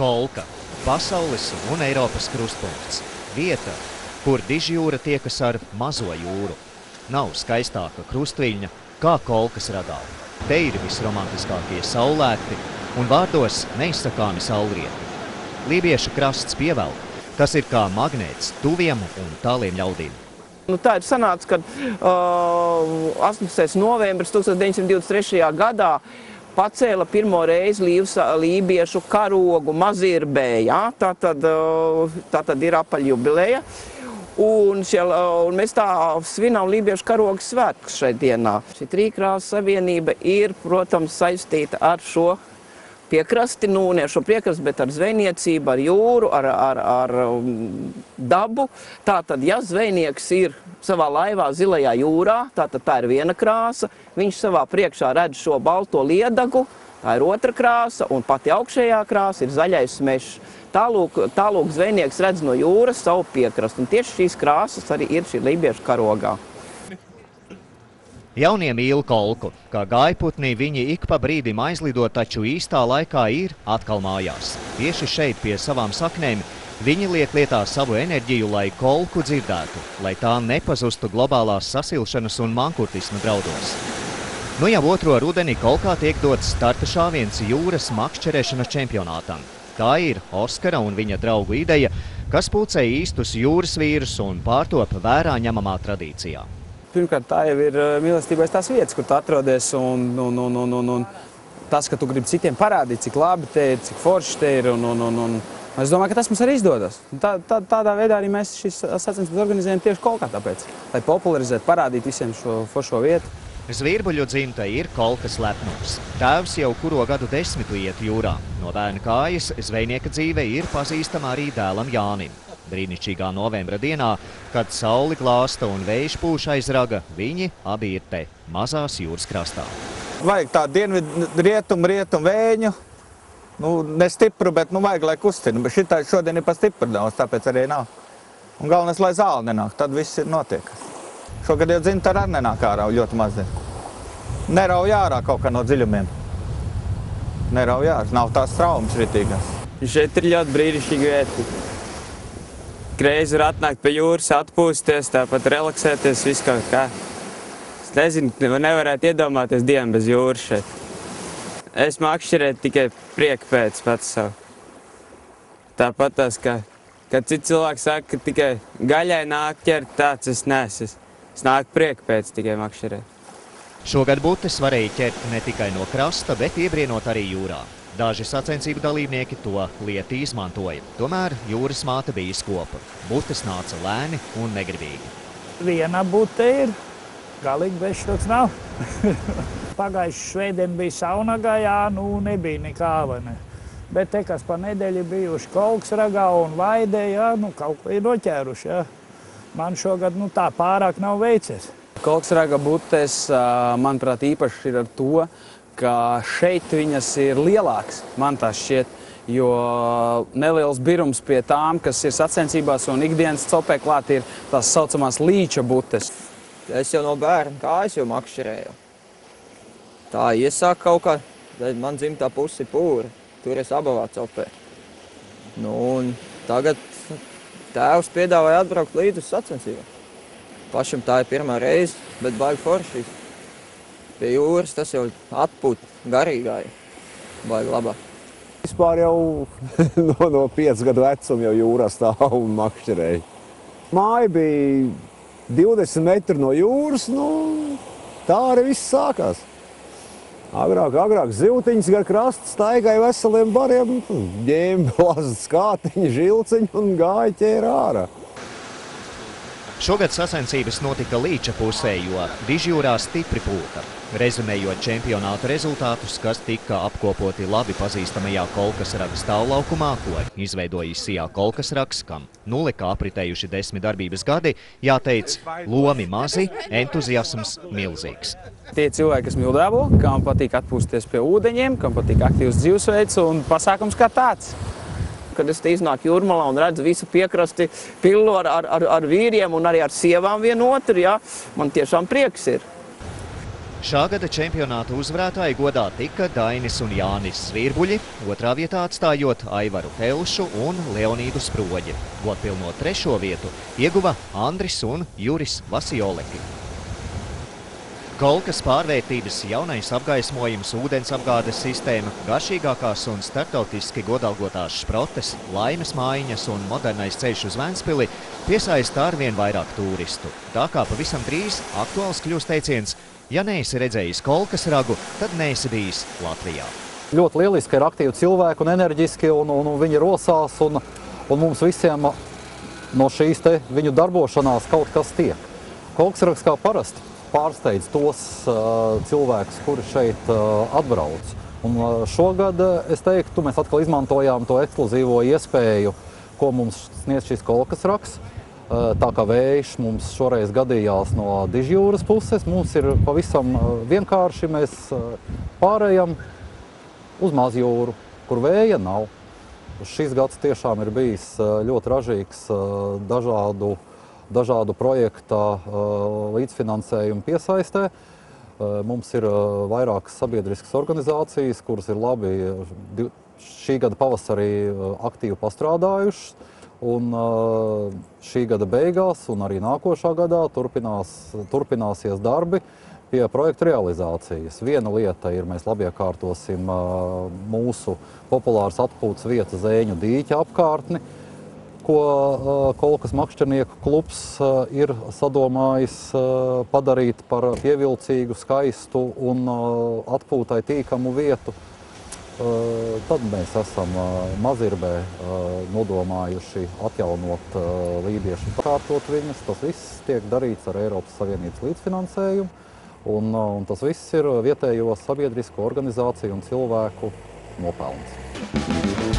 Kolka – pasaules un Eiropas krustpunkts. Vieta, kur Dižjūra tiekas ar Mazo jūru. Nav skaistāka krustviļņa kā Kolkas ragā. Te ir visromantiskākie saulēkti un vārdos neizsakāmi saulrieti. Lībiešu krasts pievelk, kas ir kā magnēts tuviem un tāliem ļaudīm. Tā ir sanāca, kad 18. novembris 1923. gadā pacēla pirmo reizi lībiešu karogu Mazirbē. Ja? Tātad ir apaļjubileja. Un mēs tā svinām lībiešu karogu svētkus šai dienā. Šī trīkrāsa savienība ir, protams, saistīta ar šo piekrasti, ne ar šo piekrasti, bet ar zvejniecību, ar jūru, ar dabu. Tātad, ja zvejnieks ir savā laivā zilajā jūrā, tātad tā ir viena krāsa, viņš savā priekšā redz šo balto liedagu, tā ir otra krāsa, un pati augšējā krāsa ir zaļais mežs. Tālūk zvejnieks redz no jūras savu piekrastu, un tieši šīs krāsas arī ir šī lībiešu karogā. Jaunie mīl Kolku, kā gājputnī viņi ik pa brīdim aizlido, taču īstā laikā ir atkal mājās. Tieši šeit pie savām saknēm viņi liek lietā savu enerģiju, lai Kolku dzirdētu, lai tā nepazustu globālās sasilšanas un mankurtisma draudos. Nu jau otro rudeni Kolkā tiek dots starta šāviens jūras makšķerēšanas čempionātam. Tā ir Oskara un viņa draugu ideja, kas pulcē īstus jūras vīrus un pārtop vērā ņemamā tradīcijā. Pirmkārt, tā jau ir mīlestībā tās vietas, kur tu atrodies, un tas, ka tu gribi citiem parādīt, cik labi te ir, cik forši te ir, un es domāju, ka tas mums arī izdodas. Tādā veidā arī mēs šīs sacensības organizējam tieši Kolkā tāpēc, lai popularizētu, parādītu visiem šo foršo vietu. Zvirbuļu dzimta ir Kolkas lepnums. Tēvs jau kuro gadu desmitu iet jūrā. No bērna kājas zvejnieka dzīve ir pazīstama arī dēlam Jānim. Brīnišķīgā novembra dienā, kad sauli glāsta un vējš pūš aiz raga, viņi abi ir te, mazās jūras krastā. Vajag tā rietumu vēju, ne stipru, bet vajag, lai kustina. Bet šitā šodien ir pa stipru daudz, tāpēc arī nav. Un galvenais, lai zāle nenāk, tad viss ir notiek. Šogad jau dzimta arī nenāk ārā ļoti mazliet. Nerauj ārā kaut kā no dziļumiem. Nerauj ārā, nav tās traumas ritīgās. Šeit ir ļoti brīnišķīgi vieta. Reizi var atnākt pie jūras, atpūsties, tāpat relaksēties, visu kaut kā. Es nezinu, nevarētu iedomāties dienu bez jūras šeit. Es makšķerēt tikai prieku pēc pats savu. Tāpat tās, kad citi cilvēki saka, ka tikai gaļai nāk ķert, tāds es nesu. Es nāku prieku pēc tikai makšķerēt. Šogad butes varēja ķert ne tikai no krasta, bet iebrienot arī jūrā. Daži sacensību dalībnieki to lieti izmantoja. Tomēr jūras māte bija skopa. Butes nāca lēni un negribīgi. Viena bute ir, galīgi bezšķots nav. Pagājuši šveidien bija Saunagā, nebija nekā, vai ne. Bet te, kas pa nedēļu bijuši Kolkas ragā un Vaidē, kaut ko ir noķēruši. Man šogad tā pārāk nav veicies. Kolkas raga butes, manuprāt, īpaši ir ar to, ka šeit viņas ir lielāks, man tā šķiet, jo neliels birums pie tām, kas ir sacensībās un ikdienas copē klāt, ir tās saucamās līča butes. Es jau no bērna kājas jau makšķerēju. Tā iesāk kaut kā, man dzimtā pusi pūra, tur es abavā copē. Un tagad tēvs piedāvāja atbraukt līdz uz sacensībām. Pašam tā ir pirmā reize, bet baigi forši. Pie jūras tas jau atpūt garīgāji, baigi labāk. Vispār jau no 5 gadu vecuma jau jūrā stāv un makšķerēju. Māja bija 20 metri no jūras, tā arī viss sākās. Agrāk zivtiņas gar krastu staigāja veseliem bariem, ņēma plazas kātiņu, žilciņu un gāja ķēra ārā. Šogad sacensības notika līča pusē, jo Dižjūrā stipri pūta. Rezumējot čempionātu rezultātus, kas tika apkopoti labi pazīstamajā Kolkas raga stāvlaukumā, ko izveidojis Sijā Kolkas rags, kam kā apritējuši 10 darbības gadi, jāteic, lomi mazi, entuziasms milzīgs. Tie cilvēki, kas mīl dabu, kam patīk atpūsties pie ūdeņiem, kam patīk aktīvs dzīvesveids un pasākums kā tāds. Kad es te iznāku jūrmalā un redzu visu piekrasti pilnu ar vīriem un arī ar sievām vienotru, man tiešām prieks ir. Šā gada čempionāta uzvarētāji godā tika Dainis un Jānis Svirbuļi, otrā vietā atstājot Aivaru Pelšu un Leonīdu Sproģi. Godpilno 3. vietu ieguva Andris un Juris Vasioleki. Kolkas pārvērtības jaunais apgaismojums, ūdens apgādes sistēma, garšīgākās un starptautiski godalgotās šprotes, laimes mājiņas un modernais ceļš uz Ventspili piesaista arvien vairāk turistu. Tā kā pavisam drīz aktuāls kļūst teiciens: ja neesi redzējis Kolkas ragu, tad neesi bijis Latvijā. Ļoti lieliski ir aktīvi cilvēki un enerģiski, un viņi rosās, un mums visiem no šīs te viņu darbošanās kaut kas tiek. Kolksrags kā parasti pārsteidz tos cilvēkus, kuri šeit atbrauc. Un šogad, es teiktu, mēs atkal izmantojām to ekskluzīvo iespēju, ko mums sniedz šis kolkasrags. Tā kā vējš mums šoreiz gadījās no Dižjūras puses, mums ir pavisam vienkārši, mēs pārējam uz Mazjūru, kur vēja nav. Šis gads tiešām ir bijis ļoti ražīgs dažādu projekta līdzfinansējumu piesaistē. Mums ir vairākas sabiedriskas organizācijas, kuras ir labi šī gada pavasarī aktīvi pastrādājušas. Un šī gada beigās un arī nākošā gadā turpināsies darbi pie projekta realizācijas. Viena lieta ir, mēs labi iekārtosim mūsu populāras atpūtas vietu Zēņu dīķa apkārtni, ko Kolkas makšķernieku klubs ir sadomājis padarīt par pievilcīgu, skaistu un atpūtai tīkamu vietu. Tad mēs esam Mazirbē nodomājuši atjaunot lībiešu, kārtot viņas. Tas viss tiek darīts ar Eiropas Savienības līdzfinansējumu, un tas viss ir vietējo sabiedrisko organizāciju un cilvēku nopelns.